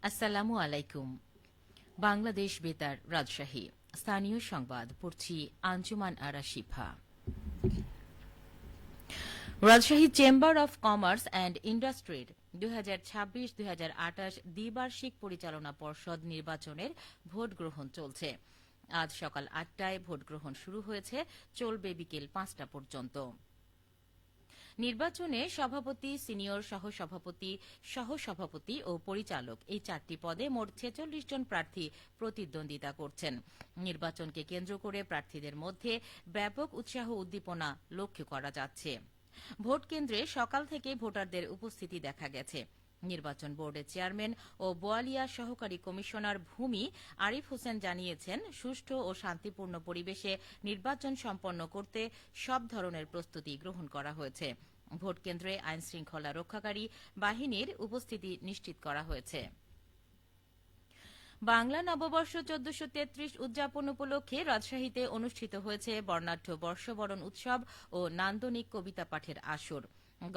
আসসালামু আলাইকুম। বাংলাদেশ বেতার রাজশাহী স্থানীয় সংবাদ পড়ছি আঞ্জুমান আরা শিফা। Rajshahi chamber of commerce and ইন্ডাস্ট্রির 2026-2028 দ্বিবার্ষিক পরিচালনা পর্ষদ নির্বাচনের ভোট গ্রহণ চলছে। আজ সকাল ৮টায় ভোট গ্রহণ শুরু হয়েছে, চলবে বিকেল ৫টা পর্যন্ত। নির্বাচনে সভাপতি, সিনিয়র সহসভাপতি, সহসভাপতি ও পরিচালক এই 4টি পদে মোট ৪৬ জন প্রার্থী প্রতিদ্বন্দ্বিতা করছেন। নির্বাচনকে কেন্দ্র করে প্রার্থীদের মধ্যে ব্যাপক উৎসাহ উদ্দীপনা লক্ষ্য করা যাচ্ছে। ভোট কেন্দ্রে সকাল থেকে ভোটারদের উপস্থিতি দেখা গেছে। নির্বাচন বোর্ডের চেয়ারম্যান ও বোয়ালিয়া সহকারী কমিশনার ভূমি আরিফ হোসেন জানিয়েছেন, সুষ্ঠু ও শান্তিপূর্ণ পরিবেশে নির্বাচন সম্পন্ন করতে সব ধরনের প্রস্তুতি গ্রহণ করা হয়েছে। ভোট কেন্দ্রে আইনশৃঙ্খলা রক্ষাকারী বাহিনীর উপস্থিতি নিশ্চিত করা হয়েছে। বাংলা নববর্ষ ১৪৩৩ উদযাপন উপলক্ষে রাজশাহীতে অনুষ্ঠিত হয়েছে বর্ণাঢ্য বর্ষবরণ উৎসব ও নান্দনিক কবিতা পাঠের আসর।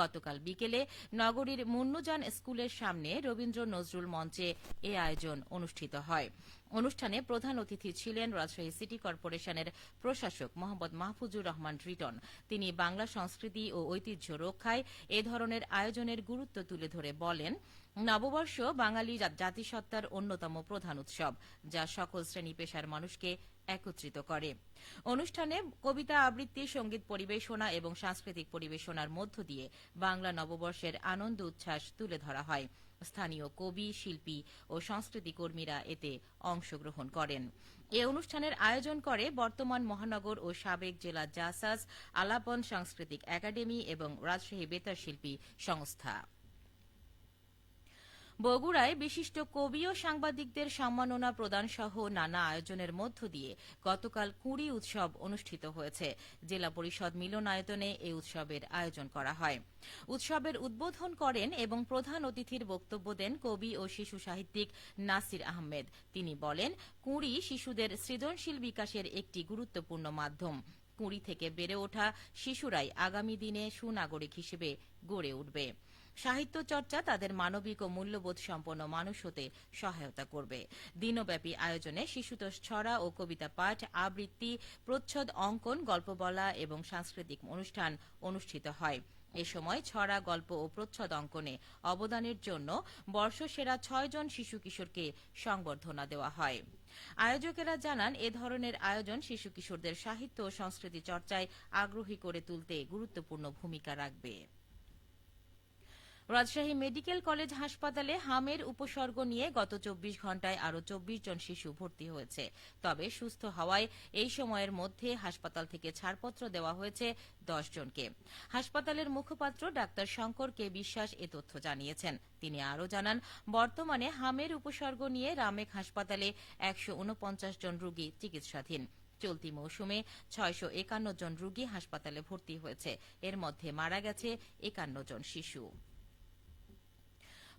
গতকাল বিকেলে নগরীর মুন্নুজান স্কুলের সামনে রবীন্দ্র নজরুল মঞ্চে এ আয়োজন অনুষ্ঠিত হয়। অনুষ্ঠানে প্রধান অতিথি ছিলেন রাজশাহী সিটি কর্পোরেশনের প্রশাসক মোহাম্মদ মাহফুজুর রহমান রিটন। তিনি বাংলা সংস্কৃতি ও ঐতিহ্য রক্ষায় এ ধরনের আয়োজনের গুরুত্ব তুলে ধরে বলেন, নববর্ষ বাঙালি জাতিসত্তার অন্যতম প্রধান উৎসব, যা সকল শ্রেণী পেশার মানুষকে একত্রিত করে। অনুষ্ঠানে কবিতা আবৃত্তি, সঙ্গীত পরিবেশনা এবং সাংস্কৃতিক পরিবেশনার মধ্য দিয়ে বাংলা নববর্ষের আনন্দ উচ্ছ্বাস তুলে ধরা হয়। স্থানীয় কবি, শিল্পী ও সংস্কৃতি কর্মীরা এতে অংশগ্রহণ করেন। এ অনুষ্ঠানের আয়োজন করে বর্তমান মহানগর ও সাবেক জেলা জাসাস, আলাপন সাংস্কৃতিক একাডেমি এবং রাজশাহী বেতার শিল্পী সংস্থা। বগুড়ায় বিশিষ্ট কবি ও সাংবাদিকদের সম্মাননা প্রদান সহ নানা আয়োজনের মধ্য দিয়ে গতকাল কুঁড়ি উৎসব অনুষ্ঠিত হয়েছে। জেলা পরিষদ মিলনায়তনে এই উৎসবের আয়োজন করা হয়। উৎসবের উদ্বোধন করেন এবং প্রধান অতিথির বক্তব্য দেন কবি ও শিশু সাহিত্যিক নাসির আহমেদ। তিনি বলেন, কুঁড়ি শিশুদের সৃজনশীল বিকাশের একটি গুরুত্বপূর্ণ মাধ্যম। কুঁড়ি থেকে বেড়ে ওঠা শিশুরাই আগামী দিনে সুনাগরিক হিসেবে গড়ে উঠবে। সাহিত্য চর্চা তাদের মানবিক ও মূল্যবোধ সম্পন্ন মানুষ হতে সহায়তা করবে। দিনব্যাপী আয়োজনে শিশুতোষ ছড়া ও কবিতা পাঠ, আবৃত্তি, প্রচ্ছদ অঙ্কন, গল্প বলা এবং সাংস্কৃতিক অনুষ্ঠান অনুষ্ঠিত হয়। এ সময় ছড়া, গল্প ও প্রচ্ছদ অঙ্কনে অবদানের জন্য বর্ষসেরা ৬ জন শিশু কিশোরকে সংবর্ধনা দেওয়া হয়। আয়োজকেরা জানান, এ ধরনের আয়োজন শিশু কিশোরদের সাহিত্য ও সংস্কৃতি চর্চায় আগ্রহী করে তুলতে গুরুত্বপূর্ণ ভূমিকা রাখবে। রাজশাহী মেডিকেল কলেজ হাসপাতালে হামের উপসর্গ নিয়ে গত ২৪ ঘণ্টায় আরও ২৪ জন শিশু ভর্তি হয়েছে। তবে সুস্থ হওয়ায় এই সময়ের মধ্যে হাসপাতাল থেকে ছাড়পত্র দেওয়া হয়েছে ১০ জনকে। হাসপাতালের মুখপাত্র ডাক্তার শঙ্কর কে বিশ্বাস এ তথ্য জানিয়েছেন। তিনি আরও জানান, বর্তমানে হামের উপসর্গ নিয়ে রামেক হাসপাতালে ১৪৯ জন রোগী চিকিৎসাধীন। চলতি মৌসুমে ৬৫১ জন রোগী হাসপাতালে ভর্তি হয়েছে। এর মধ্যে মারা গেছে ৫১ জন শিশু।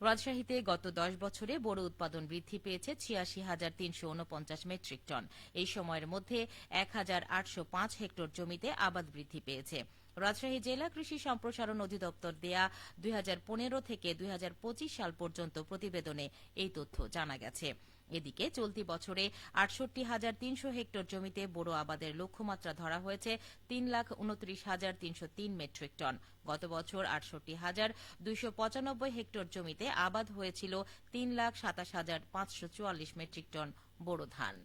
রাজশাহীতে গত ১০ বছরে বোরো উৎপাদন বৃদ্ধি পেয়েছে ৮৬,৩৪৯ মেট্রিক টন। এই সময়ের মধ্যে ১,৮০৫ হেক্টর জমিতে আবাদ বৃদ্ধি পেয়েছে। রাজশাহী জেলা কৃষি সম্প্রসারণ অধিদপ্তর দেয়া ২০১৫ থেকে ২০২৫ সাল পর্যন্ত প্রতিবেদনে এই তথ্য জানা গেছে। এদিকে চলতি বছরে ৬৮,৩০০ হেক্টর জমিতে বোরো আবাদের লক্ষ্যমাত্রা ধরা হয়েছে ৩,২৯,৩০৩ মেট্রিক টন। গত বছর ৬৮,২৯৫ হেক্টর জমিতে আবাদ হয়েছিল ৩,২৭,৫৪৪ মেট্রিক টন বোরো ধান।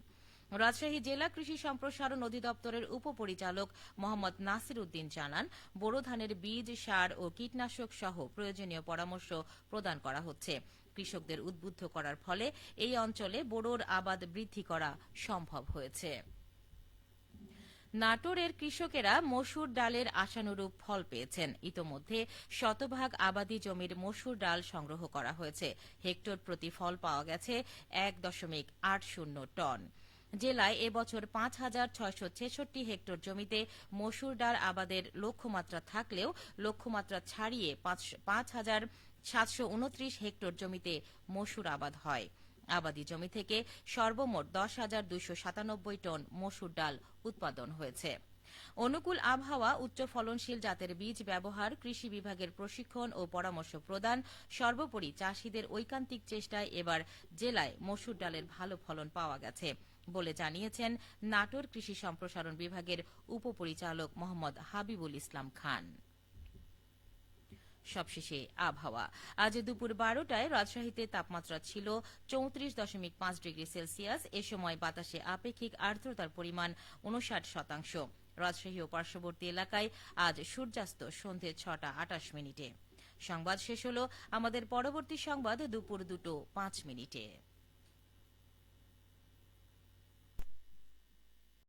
রাজশাহী জেলা কৃষি সম্প্রসারণ অধিদপ্তরের উপপরিচালক মোহাম্মদ নাসির উদ্দিন জানান, বোরো ধানের বীজ, সার ও কীটনাশক সহ প্রয়োজনীয় পরামর্শ প্রদান করা হচ্ছে। কৃষকদের উদ্বুদ্ধ করার ফলে এই অঞ্চলে বোরোর আবাদ বৃদ্ধি করা সম্ভব হয়েছে। নাটোরের কৃষকেরা মসুর ডালের আশানুরূপ ফল পেয়েছেন। ইতোমধ্যে শতভাগ আবাদি জমির মসুর ডাল সংগ্রহ করা হয়েছে। হেক্টর প্রতি ফল পাওয়া গেছে ১.৮০ টন। জেলায় এবছর ৫,৬৬৬ হেক্টর জমিতে মসুর ডাল আবাদের লক্ষ্যমাত্রা থাকলেও লক্ষ্যমাত্রা ছাড়িয়ে ৫,৭২৯ হেক্টর জমিতে মসুর আবাদ হয়। আবাদি জমি থেকে সর্বমোট ১০,২৯৭ টন মসুর ডাল উৎপাদন হয়েছে। অনুকূল আবহাওয়া, উচ্চ ফলনশীল জাতের বীজ ব্যবহার, কৃষি বিভাগের প্রশিক্ষণ ও পরামর্শ প্রদান, সর্বোপরি চাষিদের ঐকান্তিক চেষ্টায় এবার জেলায় মসুর ডালের ভালো ফলন পাওয়া গেছে বলে জানিয়েছেন নাটোর কৃষি সম্প্রসারণ বিভাগের উপপরিচালক মোহাম্মদ হাবিবুল ইসলাম খান। সবশেষে আবহাওয়া। আজ দুপুর 12টায় রাজশাহীতে তাপমাত্রা ছিল 34.5 ডিগ্রি সেলসিয়াস। এ সময় বাতাসে আপেক্ষিক আর্দ্রতার পরিমাণ 59%। রাজশাহী ও পার্শ্ববর্তী এলাকায় আজ সূর্যাস্ত সন্ধে 6টা 28 মিনিটে। সংবাদ শেষ হল। আমাদের পরবর্তী সংবাদ দুপুর 2টা 5 মিনিটে।